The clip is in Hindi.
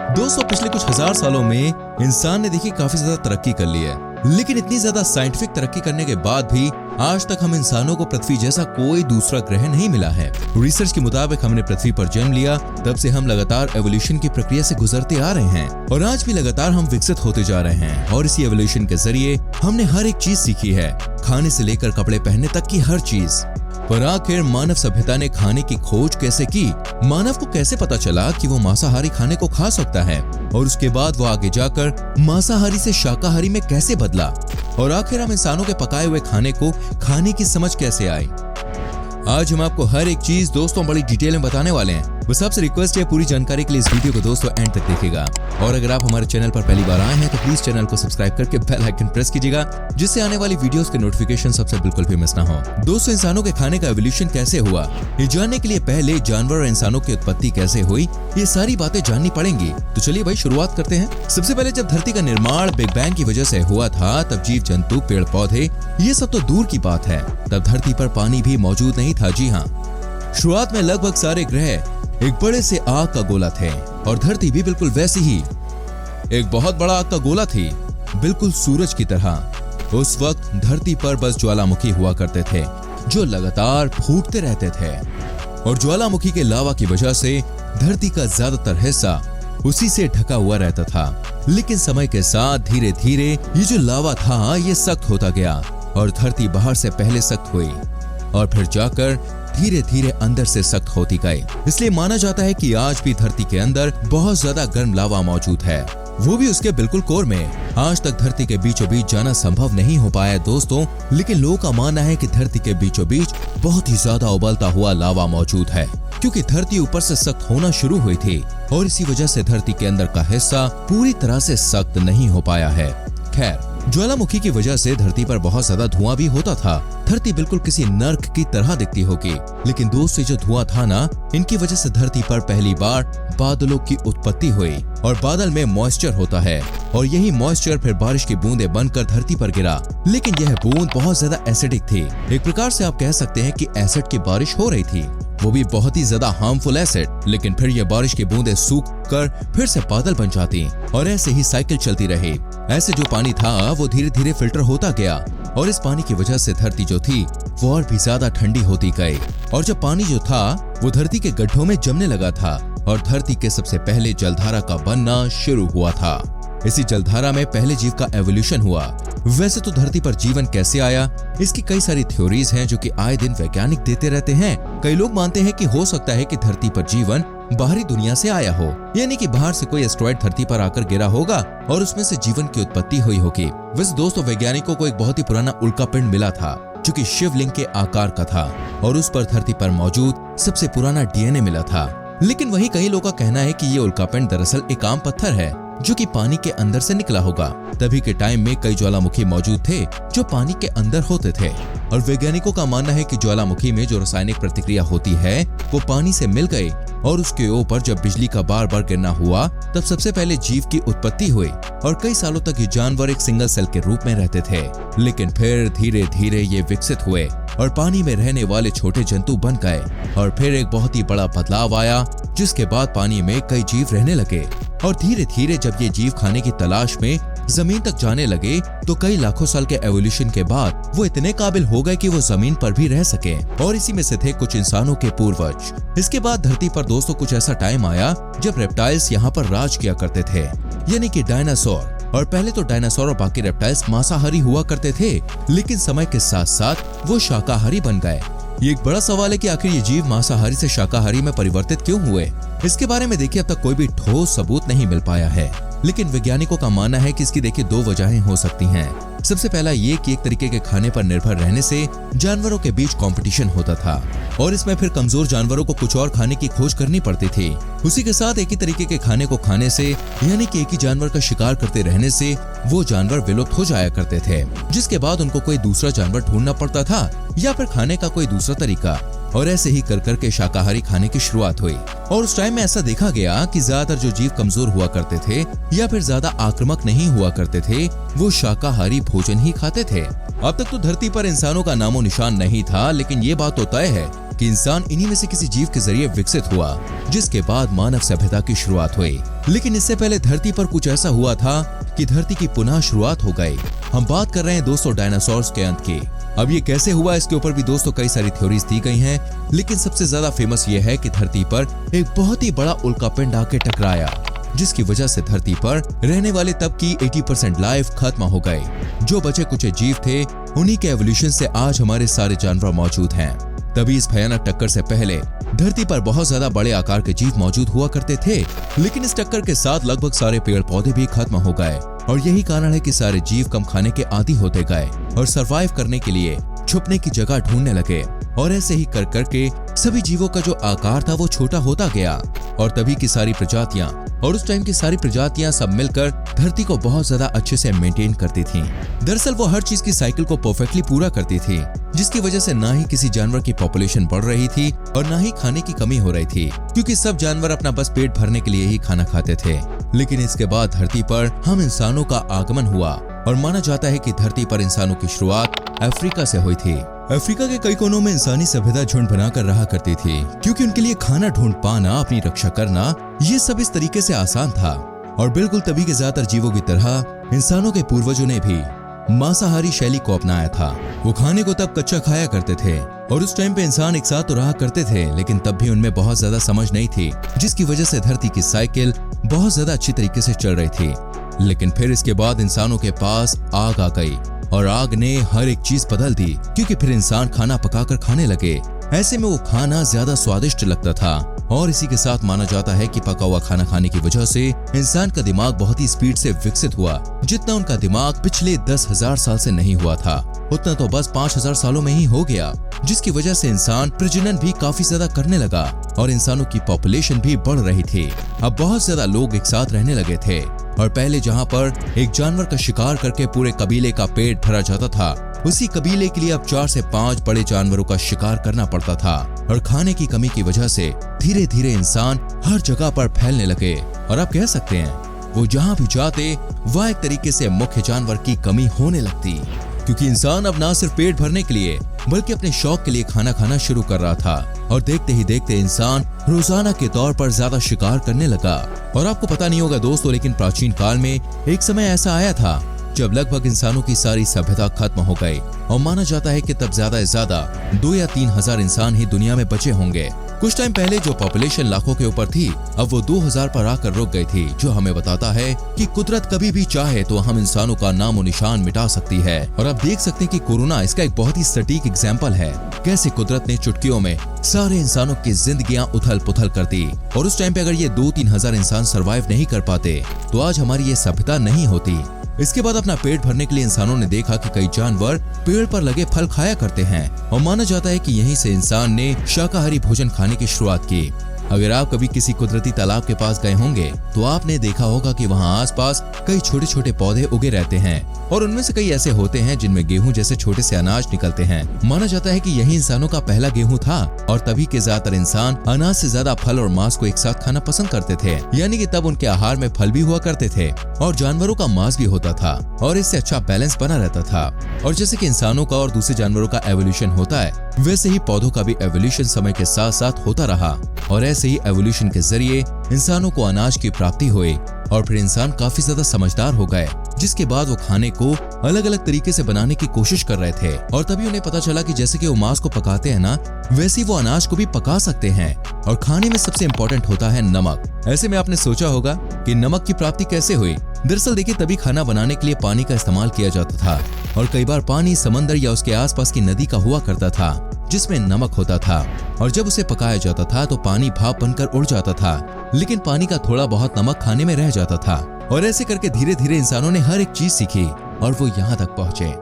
दोस्तों पिछले कुछ हजार सालों में इंसान ने देखिए काफी ज्यादा तरक्की कर ली है, लेकिन इतनी ज्यादा साइंटिफिक तरक्की करने के बाद भी आज तक हम इंसानों को पृथ्वी जैसा कोई दूसरा ग्रह नहीं मिला है। रिसर्च के मुताबिक हमने पृथ्वी पर जन्म लिया, तब से हम लगातार एवोल्यूशन की प्रक्रिया से गुजरते आ रहे हैं और आज भी लगातार हम विकसित होते जा रहे हैं। और इसी एवोल्यूशन के जरिए हमने हर एक चीज सीखी है, खाने से लेकर कपड़े पहनने तक की हर चीज। पर आखिर मानव सभ्यता ने खाने की खोज कैसे की? मानव को कैसे पता चला कि वो मांसाहारी खाने को खा सकता है और उसके बाद वो आगे जाकर मांसाहारी से शाकाहारी में कैसे बदला? और आखिर हम इंसानों के पकाए हुए खाने को खाने की समझ कैसे आई? आज हम आपको हर एक चीज दोस्तों बड़ी डिटेल में बताने वाले हैं। बस आपसे रिक्वेस्ट है पूरी जानकारी के लिए इस वीडियो को दोस्तों एंड तक देखिएगा। और अगर आप हमारे चैनल पर पहली बार आए हैं तो प्लीज चैनल को सब्सक्राइब करके बेल आइकन प्रेस कीजिएगा, जिससे आने वाली वीडियोस के नोटिफिकेशन सबसे बिल्कुल भी मिस ना हो। दोस्तों इंसानों के खाने का एवोल्यूशन कैसे हुआ, ये जानने के लिए पहले जानवर और इंसानों की उत्पत्ति कैसे हुई, ये सारी बातें जाननी पड़ेंगी। तो चलिए भाई शुरुआत करते हैं। सबसे पहले जब धरती का निर्माण बिग बैंग की वजह से हुआ था, तब जीव जंतु, पेड़ पौधे, ये सब तो दूर की बात है, तब धरती पर पानी भी मौजूद नहीं था। जी हाँ, शुरुआत में लगभग सारे ग्रह एक बड़े से आग का गोला थे और धरती भी बिल्कुल वैसी ही एक बहुत बड़ा आग का गोला थी, बिल्कुल सूरज की तरह। उस वक्त धरती पर बस ज्वालामुखी हुआ करते थे जो लगातार फूटते रहते थे और ज्वालामुखी के लावा की वजह से धरती का ज्यादातर हिस्सा उसी से ढका हुआ रहता था। लेकिन समय के साथ धीरे धीरे ये जो लावा था ये सख्त होता गया और धरती बाहर से पहले सख्त हुई और फिर जाकर धीरे धीरे अंदर से सख्त होती गई। इसलिए माना जाता है कि आज भी धरती के अंदर बहुत ज्यादा गर्म लावा मौजूद है, वो भी उसके बिल्कुल कोर में। आज तक धरती के बीचों बीच जाना संभव नहीं हो पाया दोस्तों, लेकिन लोगों का मानना है कि धरती के बीचों बीच बहुत ही ज्यादा उबलता हुआ लावा मौजूद है, क्योंकि धरती ऊपर से सख्त होना शुरू हुई थी और इसी वजह से धरती के अंदर का हिस्सा पूरी तरह से सख्त नहीं हो पाया है। खैर, ज्वालामुखी की वजह से धरती पर बहुत ज्यादा धुआं भी होता था। धरती बिल्कुल किसी नर्क की तरह दिखती होगी, लेकिन दोस्तों जो धुआं था ना, इनकी वजह से धरती पर पहली बार बादलों की उत्पत्ति हुई और बादल में मॉइस्चर होता है और यही मॉइस्चर फिर बारिश की बूंदें बनकर धरती पर गिरा। लेकिन यह बूंद बहुत ज्यादा एसिडिक थी। एक प्रकार से आप कह सकते हैं कि एसिड की बारिश हो रही थी, वो भी बहुत ही ज्यादा हार्मफुल एसिड। लेकिन फिर यह बारिश की बूंदें सूख कर फिर से बादल बन जाती और ऐसे ही साइकिल चलती रही। ऐसे जो पानी था वो धीरे धीरे फिल्टर होता गया और इस पानी की वजह से धरती जो थी वो और भी ज्यादा ठंडी होती गई। और जब पानी जो था वो धरती के गड्ढों में जमने लगा था और धरती के सबसे पहले जलधारा का बनना शुरू हुआ था। इसी जलधारा में पहले जीव का एवोल्यूशन हुआ। वैसे तो धरती पर जीवन कैसे आया, इसकी कई सारी थ्योरीज हैं जो कि आए दिन वैज्ञानिक देते रहते हैं। कई लोग मानते हैं कि हो सकता है कि धरती पर जीवन बाहरी दुनिया से आया हो, यानी कि बाहर से कोई एस्टेरॉयड धरती पर आकर गिरा होगा और उसमें से जीवन की उत्पत्ति हुई होगी। वैसे दोस्तों वैज्ञानिकों को एक बहुत ही पुराना उल्का पिंड मिला था जो कि शिवलिंग के आकार का था और उस पर धरती पर मौजूद सबसे पुराना डीएनए मिला था। लेकिन वहीं कई लोगों का कहना है कि ये उल्का पिंड दरअसल एक आम पत्थर है जो कि पानी के अंदर से निकला होगा। तभी के टाइम में कई ज्वालामुखी मौजूद थे जो पानी के अंदर होते थे और वैज्ञानिकों का मानना है कि ज्वालामुखी में जो रासायनिक प्रतिक्रिया होती है वो पानी से मिल गई और उसके ऊपर जब बिजली का बार बार गिरना हुआ तब सबसे पहले जीव की उत्पत्ति हुई और कई सालों तक ये जानवर एक सिंगल सेल के रूप में रहते थे। लेकिन फिर धीरे धीरे ये विकसित हुए और पानी में रहने वाले छोटे जंतु बन गए और फिर एक बहुत ही बड़ा बदलाव आया, जिसके बाद पानी में कई जीव रहने लगे और धीरे धीरे जब ये जीव खाने की तलाश में जमीन तक जाने लगे तो कई लाखों साल के एवोल्यूशन के बाद वो इतने काबिल हो गए कि वो जमीन पर भी रह सके और इसी में से थे कुछ इंसानों के पूर्वज। इसके बाद धरती पर दोस्तों कुछ ऐसा टाइम आया जब रेप्टाइल्स यहाँ पर राज किया करते थे, यानी कि डायनासोर। और पहले तो डायनासोर और बाकी रेप्टाइल्स मांसाहारी हुआ करते थे, लेकिन समय के साथ साथ वो शाकाहारी बन गए। ये एक बड़ा सवाल है कि आखिर ये जीव मांसाहारी से शाकाहारी में परिवर्तित क्यों हुए। इसके बारे में देखिए अब तक कोई भी ठोस सबूत नहीं मिल पाया है, लेकिन वैज्ञानिकों का मानना है कि इसकी देखिए दो वजहें हो सकती हैं। सबसे पहला ये कि एक तरीके के खाने पर निर्भर रहने से जानवरों के बीच कंपटीशन होता था और इसमें फिर कमजोर जानवरों को कुछ और खाने की खोज करनी पड़ती थी। उसी के साथ एक ही तरीके के खाने को खाने से, यानी कि एक ही जानवर का शिकार करते रहने से वो जानवर विलुप्त हो जाया करते थे, जिसके बाद उनको कोई दूसरा जानवर ढूंढना पड़ता था या फिर खाने का कोई दूसरा तरीका। और ऐसे ही कर करके शाकाहारी खाने की शुरुआत हुई और उस टाइम में ऐसा देखा गया कि ज्यादातर जो जीव कमजोर हुआ करते थे या फिर ज्यादा आक्रामक नहीं हुआ करते थे वो शाकाहारी भोजन ही खाते थे। अब तक तो धरती पर इंसानों का नामो निशान नहीं था, लेकिन ये बात तो तय है कि इंसान इन्हीं में से किसी जीव के जरिए विकसित हुआ, जिसके बाद मानव सभ्यता की शुरुआत हुई। लेकिन इससे पहले धरती पर कुछ ऐसा हुआ था कि धरती की पुनः शुरुआत हो गई। हम बात कर रहे हैं दोस्तों डायनासोर्स के अंत की। अब ये कैसे हुआ, इसके ऊपर भी दोस्तों कई सारी थ्योरीज दी गई हैं, लेकिन सबसे ज्यादा फेमस ये है कि धरती पर एक बहुत ही बड़ा उल्कापिंड आके टकराया, जिसकी वजह से धरती पर रहने वाले तब की 80% लाइफ खत्म हो गई। जो बचे कुछ जीव थे, उन्हीं के एवोल्यूशन से आज हमारे सारे जानवर मौजूद हैं। तभी इस भयानक टक्कर से पहले धरती पर बहुत ज्यादा बड़े आकार के जीव मौजूद हुआ करते थे, लेकिन इस टक्कर के साथ लगभग सारे पेड़ पौधे भी खत्म हो गए और यही कारण है कि सारे जीव कम खाने के आदी होते गए और सरवाइव करने के लिए छुपने की जगह ढूंढने लगे। और ऐसे ही कर करके सभी जीवों का जो आकार था वो छोटा होता गया और तभी की सारी प्रजातियां और उस टाइम की सारी प्रजातियां सब मिलकर धरती को बहुत ज्यादा अच्छे से मेंटेन करती थीं। दरअसल वो हर चीज की साइकिल को परफेक्टली पूरा करती थी, जिसकी वजह से ना ही किसी जानवर की पॉपुलेशन बढ़ रही थी और ना ही खाने की कमी हो रही थी, क्योंकि सब जानवर अपना बस पेट भरने के लिए ही खाना खाते थे। लेकिन इसके बाद धरती पर हम इंसानों का आगमन हुआ और माना जाता है कि धरती पर इंसानों की शुरुआत अफ्रीका से हुई थी। अफ्रीका के कई कोनों में इंसानी सभ्यता झुंड बनाकर रहा करती थी, क्योंकि उनके लिए खाना ढूंढ पाना, अपनी रक्षा करना, ये सब इस तरीके से आसान था। और बिल्कुल तभी के ज्यादातर जीवों की तरह इंसानों के पूर्वजों ने भी मांसाहारी शैली को अपनाया था। वो खाने को तब कच्चा खाया करते थे और उस टाइम पे इंसान एक साथ तो रहा करते थे, लेकिन तब भी उनमें बहुत ज्यादा समझ नहीं थी, जिसकी वजह से धरती की साइकिल बहुत ज्यादा अच्छी तरीके से चल रही थी। लेकिन फिर इसके बाद इंसानों के पास आग आ गई और आग ने हर एक चीज बदल दी, क्योंकि फिर इंसान खाना पकाकर खाने लगे। ऐसे में वो खाना ज्यादा स्वादिष्ट लगता था और इसी के साथ माना जाता है कि पका हुआ खाना खाने की वजह से इंसान का दिमाग बहुत ही स्पीड से विकसित हुआ। जितना उनका दिमाग पिछले 10,000 साल से नहीं हुआ था, उतना तो बस 5,000 सालों में ही हो गया, जिसकी वजह से इंसान प्रजनन भी काफी ज्यादा करने लगा और इंसानों की पॉपुलेशन भी बढ़ रही थी। अब बहुत ज्यादा लोग एक साथ रहने लगे थे और पहले जहाँ पर एक जानवर का शिकार करके पूरे कबीले का पेट भरा जाता था, उसी कबीले के लिए अब 4 से 5 बड़े जानवरों का शिकार करना पड़ता था। और खाने की कमी की वजह से धीरे धीरे इंसान हर जगह पर फैलने लगे और आप कह सकते हैं वो जहाँ भी जाते वह एक तरीके से मुख्य जानवर की कमी होने लगती, क्योंकि इंसान अब ना सिर्फ पेट भरने के लिए बल्कि अपने शौक के लिए खाना खाना शुरू कर रहा था। और देखते ही देखते इंसान रोजाना के तौर पर ज्यादा शिकार करने लगा। और आपको पता नहीं होगा दोस्तों, लेकिन प्राचीन काल में एक समय ऐसा आया था जब लगभग इंसानों की सारी सभ्यता खत्म हो गई और माना जाता है कि तब ज्यादा से ज्यादा 2 या 3 हजार इंसान ही दुनिया में बचे होंगे। कुछ टाइम पहले जो पॉपुलेशन लाखों के ऊपर थी, अब वो 2000 पर आकर रुक गई थी, जो हमें बताता है कि कुदरत कभी भी चाहे तो हम इंसानों का नामो निशान मिटा सकती है। और आप देख सकते हैं कि कोरोना इसका एक बहुत ही सटीक एग्जाम्पल है, कैसे कुदरत ने चुटकियों में सारे इंसानों की जिंदगियां उथल पुथल कर दी। और उस टाइम पे अगर ये 2-3 हजार इंसान सरवाइव नहीं कर पाते तो आज हमारी ये सभ्यता नहीं होती। इसके बाद अपना पेट भरने के लिए इंसानों ने देखा कि कई जानवर पेड़ पर लगे फल खाया करते हैं और माना जाता है कि यहीं से इंसान ने शाकाहारी भोजन खाने की शुरुआत की। अगर आप कभी किसी कुदरती तालाब के पास गए होंगे तो आपने देखा होगा कि वहाँ आसपास कई छोटे छोटे पौधे उगे रहते हैं और उनमें से कई ऐसे होते हैं जिनमें गेहूं जैसे छोटे से अनाज निकलते हैं। माना जाता है कि यही इंसानों का पहला गेहूं था और तभी के ज्यादातर इंसान अनाज से ज्यादा फल और मांस को एक साथ खाना पसंद करते थे, यानी कि तब उनके आहार में फल भी हुआ करते थे और जानवरों का मांस भी होता था और इससे अच्छा बैलेंस बना रहता था। और जैसे कि इंसानों का और दूसरे जानवरों का एवोल्यूशन होता है, वैसे ही पौधों का भी एवोल्यूशन समय के साथ साथ होता रहा और ऐसे ही एवोल्यूशन के जरिए इंसानों को अनाज की प्राप्ति हुई और फिर इंसान काफी ज्यादा समझदार हो गए, जिसके बाद वो खाने को अलग अलग तरीके से बनाने की कोशिश कर रहे थे। और तभी उन्हें पता चला कि जैसे कि वो मांस को पकाते हैं ना, वैसे ही वो अनाज को भी पका सकते हैं। और खाने में सबसे इम्पोर्टेंट होता है नमक। ऐसे में आपने सोचा होगा कि नमक की प्राप्ति कैसे हुई। दरअसल देखिए, तभी खाना बनाने के लिए पानी का इस्तेमाल किया जाता था और कई बार पानी समंदर या उसके आसपास की नदी का हुआ करता था जिसमें नमक होता था और जब उसे पकाया जाता था तो पानी भाप बनकर उड़ जाता था, लेकिन पानी का थोड़ा बहुत नमक खाने में रह जाता था। और ऐसे करके धीरे धीरे इंसानों ने हर एक चीज सीखी और वो यहाँ तक पहुँचे।